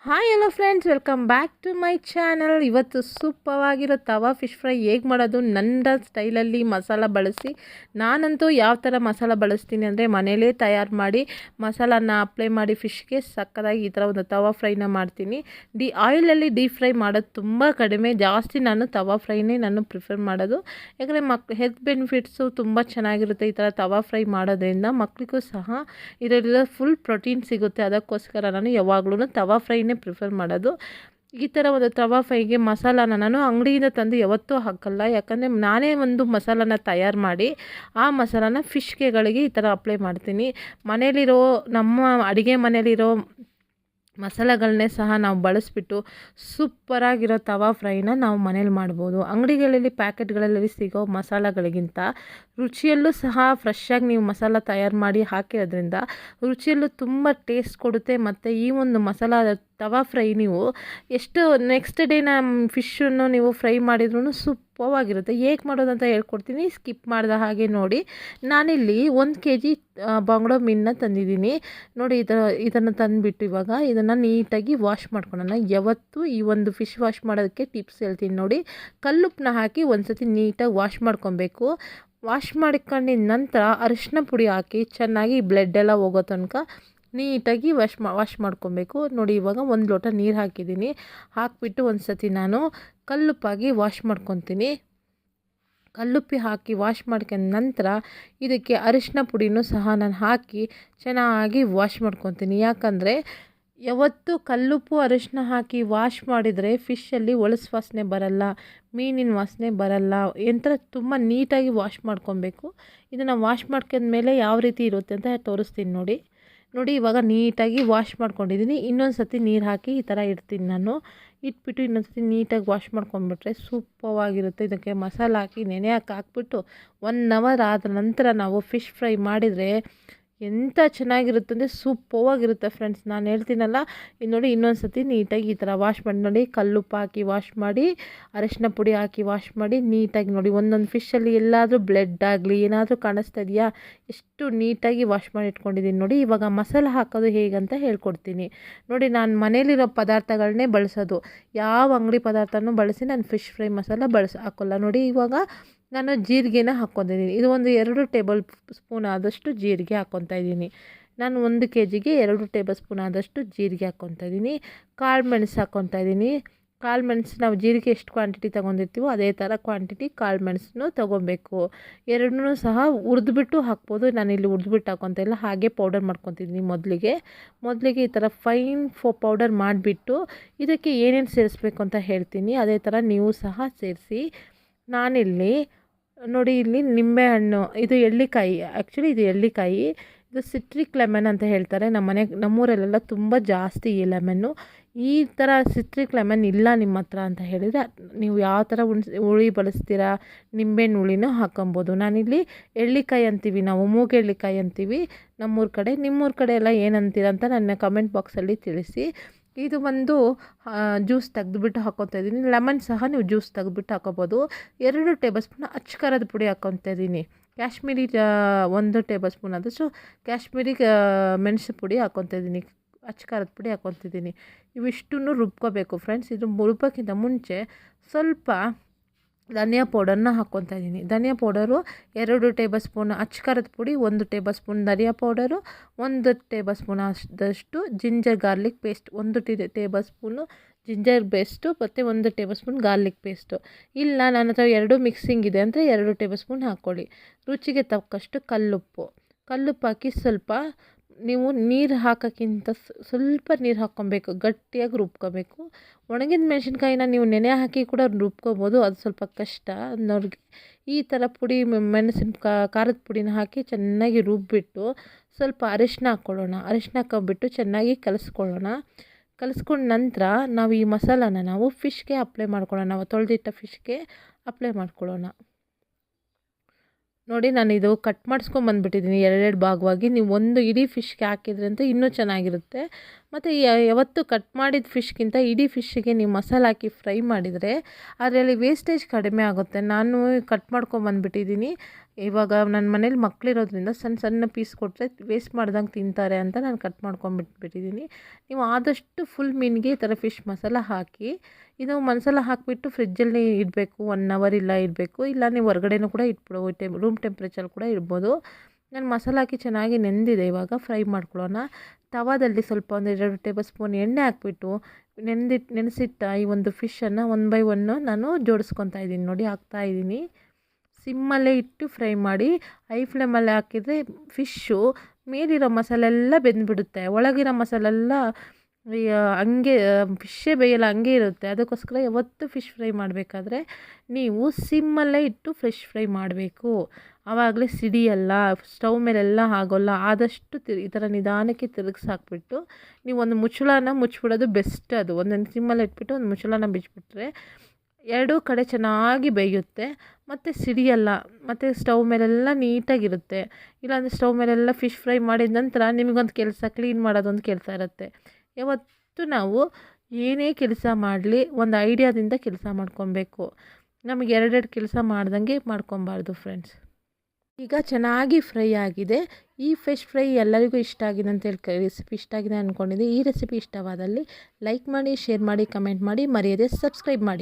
Hi hello friends, welcome back to my channel. ಇವತ್ತು ಸೂಪವಾಗಿರೋ ತವಾ fish fry ಹೇಗೆ ಮಾಡೋದು ನನ್ನ ಸ್ಟೈಲಲ್ಲಿ ಮಸಾಲ ಬಳಸಿ. ನಾನಂತೂ ಯಾವ ಥರ ಮಸಾಲ ಬಳಸ್ತೀನಿ ಅಂದರೆ ಮನೇಲೇ ತಯಾರು ಮಾಡಿ ಮಸಾಲಾನ ಅಪ್ಲೈ ಮಾಡಿ ಫಿಶ್ಗೆ ಸಕ್ಕತ್ತಾಗಿ ಈ ಥರ ಒಂದು ತವಾ ಫ್ರೈನ ಮಾಡ್ತೀನಿ. ಆಯಿಲಲ್ಲಿ ಡೀಪ್ ಫ್ರೈ ಮಾಡೋದು ತುಂಬ ಕಡಿಮೆ, ಜಾಸ್ತಿ ನಾನು ತವಾ ಫ್ರೈನೇ ನಾನು ಪ್ರಿಫರ್ ಮಾಡೋದು. ಯಾಕಂದರೆ ಹೆಲ್ತ್ ಬೆನಿಫಿಟ್ಸು ತುಂಬ ಚೆನ್ನಾಗಿರುತ್ತೆ ಈ ಥರ ತವಾ ಫ್ರೈ ಮಾಡೋದ್ರಿಂದ. ಮಕ್ಕಳಿಗೂ ಸಹ ಇದರಲ್ಲಿರೋ ಫುಲ್ ಪ್ರೋಟೀನ್ ಸಿಗುತ್ತೆ. ಅದಕ್ಕೋಸ್ಕರ ನಾನು ಯಾವಾಗಲೂ ತವಾ ಫ್ರೈನೇ ಪ್ರಿಫರ್ ಮಾಡೋದು. ಈ ಥರ ಒಂದು ತವಾ ಫ್ರೈಗೆ ಮಸಾಲಾನ ನಾನು ಅಂಗಡಿಯಿಂದ ತಂದು ಯಾವತ್ತೂ ಹಾಕಲ್ಲ. ಯಾಕಂದರೆ ನಾನೇ ಒಂದು ಮಸಾಲಾನ ತಯಾರು ಮಾಡಿ ಆ ಮಸಾಲಾನ ಫಿಶ್ಗೆಗಳಿಗೆ ಈ ಥರ ಅಪ್ಲೈ ಮಾಡ್ತೀನಿ. ಮನೇಲಿರೋ ನಮ್ಮ ಅಡುಗೆ ಮನೇಲಿರೋ ಮಸಾಲೆಗಳನ್ನೇ ಸಹ ನಾವು ಬಳಸಿಬಿಟ್ಟು ಸೂಪರಾಗಿರೋ ತವಾ ಫ್ರೈನ ನಾವು ಮನೇಲಿ ಮಾಡ್ಬೋದು. ಅಂಗಡಿಗಳಲ್ಲಿ ಪ್ಯಾಕೆಟ್ಗಳಲ್ಲಿ ಸಿಗೋ ಮಸಾಲೆಗಳಿಗಿಂತ ರುಚಿಯಲ್ಲೂ ಸಹ ಫ್ರೆಶ್ಶಾಗಿ ನೀವು ಮಸಾಲ ತಯಾರು ಮಾಡಿ ಹಾಕಿರೋದ್ರಿಂದ ರುಚಿಯಲ್ಲೂ ತುಂಬ ಟೇಸ್ಟ್ ಕೊಡುತ್ತೆ. ಮತ್ತು ಈ ಒಂದು ಮಸಾಲ ತವಾ ಫ್ರೈ ನೀವು ಎಷ್ಟು ನೆಕ್ಸ್ಟ್ ಡೇನ ಫಿಶನ್ನು ನೀವು ಫ್ರೈ ಮಾಡಿದ್ರೂ ಸೂಪರಾಗಿರುತ್ತೆ. ಹೇಗೆ ಮಾಡೋದಂತ ಹೇಳ್ಕೊಡ್ತೀನಿ, ಸ್ಕಿಪ್ ಮಾಡಿದ ಹಾಗೆ ನೋಡಿ. ನಾನಿಲ್ಲಿ 1 kg ಬಂಗುಡೆ ಮೀನನ್ನ ತಂದಿದ್ದೀನಿ ನೋಡಿ. ಇದನ್ನು ತಂದುಬಿಟ್ಟು ಇವಾಗ ಇದನ್ನು ನೀಟಾಗಿ ವಾಶ್ ಮಾಡ್ಕೊಳ್ಳೋಣ. ಯಾವತ್ತೂ ಈ ಒಂದು ಫಿಶ್ ವಾಶ್ ಮಾಡೋದಕ್ಕೆ ಟಿಪ್ಸ್ ಹೇಳ್ತೀನಿ ನೋಡಿ. ಕಲ್ಲುಪ್ಪನ್ನ ಹಾಕಿ ಒಂದು ಸತಿ ನೀಟಾಗಿ ವಾಶ್ ಮಾಡ್ಕೊಬೇಕು. ವಾಶ್ ಮಾಡ್ಕೊಂಡಿದ ನಂತರ ಅರಿಶಿನ ಪುಡಿ ಹಾಕಿ ಚೆನ್ನಾಗಿ ಬ್ಲಡ್ ಎಲ್ಲ ಹೋಗೋ ತನಕ ನೀಟಾಗಿ ವಾಶ್ ಮಾಡ್ಕೊಬೇಕು ನೋಡಿ. ಇವಾಗ 1 ಲೋಟ ನೀರು ಹಾಕಿದ್ದೀನಿ. ಹಾಕಿಬಿಟ್ಟು ಒಂದು ಸತಿ ನಾನು ಕಲ್ಲುಪ್ಪಾಗಿ ವಾಶ್ ಮಾಡ್ಕೊತೀನಿ. ಕಲ್ಲುಪ್ಪಿ ಹಾಕಿ ವಾಶ್ ಮಾಡ್ಕೊಂಡ ನಂತರ ಇದಕ್ಕೆ ಅರಿಶಿನ ಪುಡಿನೂ ಸಹ ನಾನು ಹಾಕಿ ಚೆನ್ನಾಗಿ ವಾಶ್ ಮಾಡ್ಕೊತೀನಿ. ಯಾಕಂದರೆ ಯಾವತ್ತೂ ಕಲ್ಲುಪ್ಪು ಅರಿಶಿನ ಹಾಕಿ ವಾಶ್ ಮಾಡಿದರೆ ಫಿಶಲ್ಲಿ ಒಳಸು ವಾಸನೆ ಬರಲ್ಲ, ಮೀನಿನ ವಾಸನೆ ಬರಲ್ಲ. ಎಂಥರ ತುಂಬ ನೀಟಾಗಿ ವಾಶ್ ಮಾಡ್ಕೊಬೇಕು. ಇದನ್ನು ವಾಶ್ ಮಾಡ್ಕೊಂಡ್ಮೇಲೆ ಯಾವ ರೀತಿ ಇರುತ್ತೆ ಅಂತ ತೋರಿಸ್ತೀನಿ ನೋಡಿ. ಇವಾಗ ನೀಟಾಗಿ ವಾಶ್ ಮಾಡ್ಕೊಂಡಿದ್ದೀನಿ. ಇನ್ನೊಂದು ಸತಿ ನೀರು ಹಾಕಿ ಈ ಥರ ಇಡ್ತೀನಿ ನಾನು. ಇಟ್ಬಿಟ್ಟು ಇನ್ನೊಂದು ಸತಿ ನೀಟಾಗಿ ವಾಶ್ ಮಾಡ್ಕೊಂಡ್ಬಿಟ್ರೆ ಸೂಪರಾಗಿರುತ್ತೆ. ಇದಕ್ಕೆ ಮಸಾಲೆ ಹಾಕಿ ಹಾಕ್ಬಿಟ್ಟು 1 ಅವರ್ ಆದ ನಂತರ ನಾವು ಫಿಶ್ ಫ್ರೈ ಮಾಡಿದರೆ ಎಂಥ ಚೆನ್ನಾಗಿರುತ್ತೆ ಅಂದರೆ ಸೂಪರಾಗಿರುತ್ತೆ ಫ್ರೆಂಡ್ಸ್. ನಾನು ಹೇಳ್ತೀನಲ್ಲ, ಇದು ನೋಡಿ ಇನ್ನೊಂದು ಸತಿ ನೀಟಾಗಿ ಈ ಥರ ವಾಶ್ ಮಾಡಿ ನೋಡಿ. ಕಲ್ಲುಪ್ಪು ಹಾಕಿ ವಾಶ್ ಮಾಡಿ, ಅರಿಶಿನ ಪುಡಿ ಹಾಕಿ ವಾಶ್ ಮಾಡಿ ನೀಟಾಗಿ ನೋಡಿ. ಒಂದೊಂದು ಫಿಶಲ್ಲಿ ಎಲ್ಲಾದರೂ ಬ್ಲಡ್ ಆಗಲಿ ಏನಾದರೂ ಕಾಣಿಸ್ತಾ ಇದೆಯಾ, ಎಷ್ಟು ನೀಟಾಗಿ ವಾಶ್ ಮಾಡಿ ಇಟ್ಕೊಂಡಿದ್ದೀನಿ ನೋಡಿ. ಇವಾಗ ಮಸಾಲೆ ಹಾಕೋದು ಹೇಗಂತ ಹೇಳ್ಕೊಡ್ತೀನಿ ನೋಡಿ. ನಾನು ಮನೇಲಿರೋ ಪದಾರ್ಥಗಳನ್ನೇ ಬಳಸೋದು, ಯಾವ ಅಂಗಡಿ ಪದಾರ್ಥನೂ ಬಳಸಿ ನಾನು ಫಿಶ್ ಫ್ರೈ ಮಸಾಲ ಹಾಕೋಲ್ಲ ನೋಡಿ. ಇವಾಗ ನಾನು ಜೀರಿಗೆನ ಹಾಕ್ಕೊತಿದ್ದೀನಿ. ಇದು ಒಂದು 2 ಟೇಬಲ್ ಸ್ಪೂನ್ ಆದಷ್ಟು ಜೀರಿಗೆ ಹಾಕ್ಕೊತಾ ಇದ್ದೀನಿ. ನಾನು 1 kgಗೆ 2 ಟೇಬಲ್ ಸ್ಪೂನ್ ಆದಷ್ಟು ಜೀರಿಗೆ ಹಾಕ್ಕೊತಾ ಇದ್ದೀನಿ. ಕಾಳು ಮೆಣಸು ಹಾಕ್ಕೊತಾ ಇದ್ದೀನಿ. ಕಾಳು ಮೆಣಸು ನಾವು ಜೀರಿಗೆ ಎಷ್ಟು ಕ್ವಾಂಟಿಟಿ ತೊಗೊಂಡಿರ್ತೀವೋ ಅದೇ ಥರ ಕ್ವಾಂಟಿಟಿ ಕಾಳು ಮೆಣಸನ್ನು ತೊಗೊಬೇಕು. ಎರಡನ್ನೂ ಸಹ ಹುರಿದ್ಬಿಟ್ಟು ಹಾಕ್ಬೋದು. ನಾನಿಲ್ಲಿ ಹುರಿದ್ಬಿಟ್ಟು ಹಾಕ್ಕೊತಾ ಇಲ್ಲ, ಹಾಗೆ ಪೌಡರ್ ಮಾಡ್ಕೊತಿದ್ದೀನಿ. ಮೊದಲಿಗೆ ಈ ಥರ ಫೈನ್ ಪೌಡರ್ ಮಾಡಿಬಿಟ್ಟು ಇದಕ್ಕೆ ಏನೇನು ಸೇರಿಸ್ಬೇಕು ಅಂತ ಹೇಳ್ತೀನಿ. ಅದೇ ಥರ ನೀವು ಸಹ ಸೇರಿಸಿ. ನಾನಿಲ್ಲಿ ನೋಡಿ, ಇಲ್ಲಿ ನಿಂಬೆಹಣ್ಣು, ಇದು ಎಳ್ಳಿಕಾಯಿ, ಆ್ಯಕ್ಚುಲಿ ಇದು ಎಳ್ಳಿಕಾಯಿ, ಇದು ಸಿಟ್ರಿಕ್ ಲೆಮನ್ ಅಂತ ಹೇಳ್ತಾರೆ. ನಮ್ಮೂರಲ್ಲೆಲ್ಲ ತುಂಬ ಜಾಸ್ತಿ ಈ ಲೆಮನ್ನು. ಈ ಥರ ಸಿಟ್ರಿಕ್ ಲೆಮನ್ ಇಲ್ಲ ನಿಮ್ಮ ಹತ್ರ ಅಂತ ಹೇಳಿದರೆ ನೀವು ಯಾವ ಥರ ಹುಳಿ ಬಳಸ್ತೀರಾ, ನಿಂಬೆಹಣ್ಣು ಹುಳಿನೂ ಹಾಕೊಬೋದು. ನಾನಿಲ್ಲಿ ಎಳ್ಳಿಕಾಯಿ ಅಂತೀವಿ ನಾವು, ಮೂಗೆಳ್ಳಿಕಾಯಿ ಅಂತೀವಿ ನಮ್ಮೂರ ಕಡೆ. ನಿಮ್ಮೂರ ಕಡೆ ಎಲ್ಲ ಏನಂತೀರ ಅಂತ ನನ್ನ ಕಮೆಂಟ್ ಬಾಕ್ಸಲ್ಲಿ ತಿಳಿಸಿ. ಇದು ಒಂದು ಜ್ಯೂಸ್ ತೆಗೆದುಬಿಟ್ಟು ಹಾಕ್ಕೊತಾ ಇದ್ದೀನಿ. ಲೆಮನ್ ಸಹ ನೀವು ಜ್ಯೂಸ್ ತೆಗೆದುಬಿಟ್ಟು ಹಾಕೋಬೋದು. 2 ಟೇಬಲ್ ಸ್ಪೂನ್ ಅಚ್ಚ ಖಾರದ ಪುಡಿ ಹಾಕ್ಕೊತಾ ಇದ್ದೀನಿ. ಕಾಶ್ಮೀರಿ 1 ಟೇಬಲ್ ಸ್ಪೂನ್ ಆದಷ್ಟು ಕಾಶ್ಮೀರಿ ಮೆಣಸು ಪುಡಿ ಹಾಕ್ಕೊತಾ ಇದ್ದೀನಿ. ಅಚ್ಚ ಖಾರದ ಪುಡಿ ಹಾಕ್ಕೊತಿದ್ದೀನಿ. ಇವಿಷ್ಟನ್ನು ರುಬ್ಕೋಬೇಕು ಫ್ರೆಂಡ್ಸ್. ಇದು ರುಬ್ಬೋಕ್ಕಿಂತ ಮುಂಚೆ ಸ್ವಲ್ಪ ಧನಿಯಾ ಪೌಡರ್ನ ಹಾಕ್ಕೊತಾ ಇದ್ದೀನಿ. ಧನಿಯಾ ಪೌಡರು 2 ಟೇಬಲ್ ಸ್ಪೂನ್ ಅಚ್ಚ ಖಾರದ ಪುಡಿ, 1 ಟೇಬಲ್ ಸ್ಪೂನ್ ಧನಿಯಾ ಪೌಡರು, 1 ಟೇಬಲ್ ಸ್ಪೂನ್ ಆದಷ್ಟು ginger garlic paste, 1 table spoon ginger paste ಮತ್ತು 1 ಟೇಬಲ್ ಸ್ಪೂನ್ ಗಾರ್ಲಿಕ್ ಪೇಸ್ಟು. ಇಲ್ಲ ನನ್ನ ಹತ್ರ 2 ಮಿಕ್ಸಿಂಗ್ ಇದೆ ಅಂದರೆ 2 ಟೇಬಲ್ ಸ್ಪೂನ್ ಹಾಕ್ಕೊಳ್ಳಿ. ರುಚಿಗೆ ತಕ್ಕಷ್ಟು ಕಲ್ಲುಪ್ಪು ಹಾಕಿ ಸ್ವಲ್ಪ ನೀವು ನೀರು ಹಾಕೋಕ್ಕಿಂತ ಸ್ವಲ್ಪ ನೀರು ಹಾಕ್ಕೊಬೇಕು. ಗಟ್ಟಿಯಾಗಿ ರುಬ್ಕೋಬೇಕು. ಒಣಗಿದ ಮೆಣಸಿನ್ಕಾಯಿನ ನೀವು ನೆನೆ ಹಾಕಿ ಕೂಡ ರುಬ್ಕೋಬೋದು, ಅದು ಸ್ವಲ್ಪ ಕಷ್ಟ ಅನ್ನೋರಿಗೆ. ಈ ಥರ ಪುಡಿ ಖಾರದ ಪುಡಿನ ಹಾಕಿ ಚೆನ್ನಾಗಿ ರುಬ್ಬಿಟ್ಟು ಸ್ವಲ್ಪ ಅರಿಶಿನ ಹಾಕ್ಕೊಳ್ಳೋಣ. ಅರಿಶಿನ ಹಾಕ್ಕೊಬಿಟ್ಟು ಚೆನ್ನಾಗಿ ಕಲಿಸ್ಕೊಂಡ ನಂತರ ನಾವು ಈ ಮಸಾಲಾನ ನಾವು ಫಿಶ್ಗೆ ಅಪ್ಲೈ ಮಾಡ್ಕೊಳ್ಳೋಣ. ನಾವು ತೊಳೆದಿಟ್ಟ ಫಿಶ್ಗೆ ಅಪ್ಲೈ ಮಾಡ್ಕೊಳ್ಳೋಣ ನೋಡಿ. ನಾನು ಇದು ಕಟ್ ಮಾಡಿಸ್ಕೊಂಬಂದ್ಬಿಟ್ಟಿದ್ದೀನಿ 2 ಭಾಗವಾಗಿ. ನೀವು ಒಂದು ಇಡೀ ಫಿಶ್ಗೆ ಹಾಕಿದ್ರೆ ಅಂತ ಇನ್ನೂ ಚೆನ್ನಾಗಿರುತ್ತೆ. ಮತ್ತು ಯಾವತ್ತು ಕಟ್ ಮಾಡಿದ ಫಿಶ್ಗಿಂತ ಇಡೀ ಫಿಶ್ಶಿಗೆ ನೀವು ಮಸಾಲೆ ಹಾಕಿ ಫ್ರೈ ಮಾಡಿದರೆ ಅದರಲ್ಲಿ ವೇಸ್ಟೇಜ್ ಕಡಿಮೆ ಆಗುತ್ತೆ. ನಾನು ಕಟ್ ಮಾಡ್ಕೊಂಬಂದ್ಬಿಟ್ಟಿದ್ದೀನಿ. ಇವಾಗ ನನ್ನ ಮನೇಲಿ ಮಕ್ಕಳಿರೋದ್ರಿಂದ ಸಣ್ಣ ಸಣ್ಣ ಪೀಸ್ ಕೊಟ್ಟರೆ ವೇಸ್ಟ್ ಮಾಡ್ದಂಗೆ ತಿಂತಾರೆ ಅಂತ ನಾನು ಕಟ್ ಮಾಡ್ಕೊಂಬಿಟ್ಬಿಟ್ಟಿದ್ದೀನಿ. ನೀವು ಆದಷ್ಟು ಫುಲ್ ಮೀನಿಗೆ ಈ ಥರ ಫಿಶ್ ಮಸಾಲ ಹಾಕಿ ಇದು ಮಸಾಲ ಹಾಕಿಬಿಟ್ಟು ಫ್ರಿಜ್ಜಲ್ಲಿ ಇಡಬೇಕು. 1 ಅವರ್ ಇಲ್ಲ ಇಡಬೇಕು. ಇಲ್ಲ ನೀವು ಹೊರಗಡೆನೂ ಕೂಡ ಇಟ್ಬಿಡು, ರೂಮ್ ಟೆಂಪ್ರೇಚರ್ ಕೂಡ ಇಡ್ಬೋದು. ನಾನು ಮಸಾಲ ಹಾಕಿ ಚೆನ್ನಾಗಿ ನೆಂದಿದೆ. ಇವಾಗ ಫ್ರೈ ಮಾಡ್ಕೊಳ್ಳೋಣ. ತವಾದಲ್ಲಿ ಸ್ವಲ್ಪ ಒಂದು 2 ಟೇಬಲ್ ಸ್ಪೂನ್ ಎಣ್ಣೆ ಹಾಕ್ಬಿಟ್ಟು ನೆನೆಸಿಟ್ಟ ಈ ಒಂದು ಫಿಶನ್ನು 1 ಬೈ 1 ನಾನು ಜೋಡಿಸ್ಕೊತಾ ಇದ್ದೀನಿ. ನೋಡಿ ಹಾಕ್ತಾಯಿದ್ದೀನಿ. ಸಿಮ್ಮಲ್ಲೇ ಇಟ್ಟು ಫ್ರೈ ಮಾಡಿ. ಹೈ ಫ್ಲೇಮಲ್ಲಿ ಹಾಕಿದರೆ ಫಿಶ್ಶು ಮೇಲಿರೋ ಮಸಾಲೆ ಎಲ್ಲ ಬೆಂದುಬಿಡುತ್ತೆ, ಒಳಗಿರೋ ಮಸಾಲೆ ಎಲ್ಲ ಹಂಗೆ ಫಿಶ್ಶೇ ಬೇಯಲ್ಲ, ಹಂಗೆ ಇರುತ್ತೆ. ಅದಕ್ಕೋಸ್ಕರ ಯಾವತ್ತು ಫಿಶ್ ಫ್ರೈ ಮಾಡಬೇಕಾದ್ರೆ ನೀವು ಸಿಮ್ಮಲ್ಲೇ ಇಟ್ಟು ಫ್ರೈ ಮಾಡಬೇಕು. ಆವಾಗಲೇ ಸಿಡಿಯಲ್ಲ, ಸ್ಟವ್ ಮೇಲೆಲ್ಲ ಆಗೋಲ್ಲ. ಆದಷ್ಟು ಈ ಥರ ನಿಧಾನಕ್ಕೆ ತಿರುಗಿಸಾಕ್ಬಿಟ್ಟು ನೀವು ಒಂದು ಮುಚ್ಚಳನ ಮುಚ್ಚಿಬಿಡೋದು ಬೆಸ್ಟ್. ಅದು ಒಂದೊಂದು ಸಿಮ್ಮಲ್ಲಿ ಇಟ್ಬಿಟ್ಟು ಒಂದು ಮುಚ್ಚಳನ ಬಿಚ್ಚಿಬಿಟ್ರೆ 2 ಕಡೆ ಚೆನ್ನಾಗಿ ಬೇಯುತ್ತೆ ಮತ್ತು ಸಿಡಿಯಲ್ಲ, ಮತ್ತು ಸ್ಟವ್ ಮೇಲೆಲ್ಲ ನೀಟಾಗಿರುತ್ತೆ. ಇಲ್ಲಾಂದರೆ ಸ್ಟವ್ ಮೇಲೆಲ್ಲ ಫಿಶ್ ಫ್ರೈ ಮಾಡಿದ ನಂತರ ನಿಮಗೊಂದು ಕೆಲಸ, ಕ್ಲೀನ್ ಮಾಡೋದೊಂದು ಕೆಲಸ ಇರುತ್ತೆ. ಯಾವತ್ತು ನಾವು ಏನೇ ಕೆಲಸ ಮಾಡಲಿ ಒಂದು ಐಡಿಯಾದಿಂದ ಕೆಲಸ ಮಾಡ್ಕೊಬೇಕು. ನಮಗೆ 2 ಕೆಲಸ ಮಾಡ್ದಂಗೆ ಮಾಡ್ಕೊಬಾರ್ದು ಫ್ರೆಂಡ್ಸ್. ಈಗ ಚೆನ್ನಾಗಿ ಫ್ರೈ ಆಗಿದೆ. ಈ ಫಿಶ್ ಫ್ರೈ ಎಲ್ಲರಿಗೂ ಇಷ್ಟ ಆಗಿದೆ ಅಂತ ರೆಸಿಪಿ ಇಷ್ಟ ಆಗಿದೆ ಅಂದ್ಕೊಂಡಿದ್ದೆ. ಈ ರೆಸಿಪಿ ಇಷ್ಟವಾದಲ್ಲಿ ಲೈಕ್ ಮಾಡಿ, ಶೇರ್ ಮಾಡಿ, ಕಮೆಂಟ್ ಮಾಡಿ, ಮರೆಯದೆ ಸಬ್ಸ್ಕ್ರೈಬ್ ಮಾಡಿ.